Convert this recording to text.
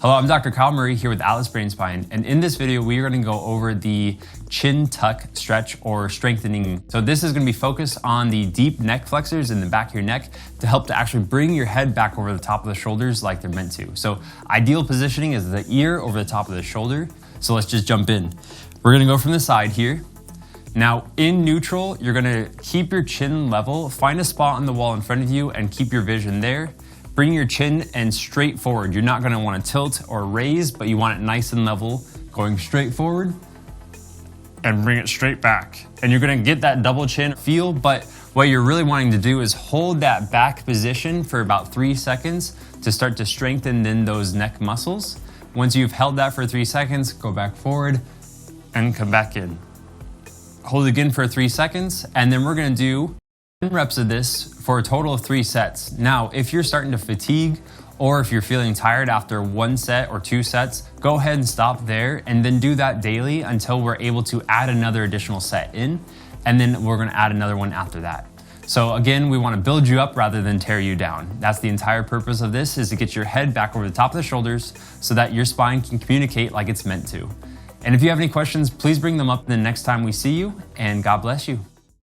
Hello, I'm Dr. Kyle Murray here with Atlas Brain Spine, and in this video we are going to go over the chin tuck stretch or strengthening. So this is going to be focused on the deep neck flexors in the back of your neck to help to actually bring your head back over the top of the shoulders like they're meant to. So ideal positioning is the ear over the top of the shoulder. So let's just jump in. We're going to go from the side here. Now in neutral, you're going to keep your chin level, find a spot on the wall in front of you and keep your vision there. Bring your chin and straight forward. You're not going to want to tilt or raise, but you want it nice and level, going straight forward and bring it straight back. And you're going to get that double chin feel, but what you're really wanting to do is hold that back position for about 3 seconds to start to strengthen then those neck muscles. Once you've held that for 3 seconds, go back forward and come back in. Hold it again for 3 seconds, and then we're going to do 10 reps of this for a total of 3 sets. Now, if you're starting to fatigue or if you're feeling tired after 1 set or 2 sets, go ahead and stop there and then do that daily until we're able to add another additional set in, and then we're going to add another one after that. So again, we want to build you up rather than tear you down. That's the entire purpose of this, is to get your head back over the top of the shoulders so that your spine can communicate like it's meant to. And if you have any questions, please bring them up the next time we see you, and God bless you.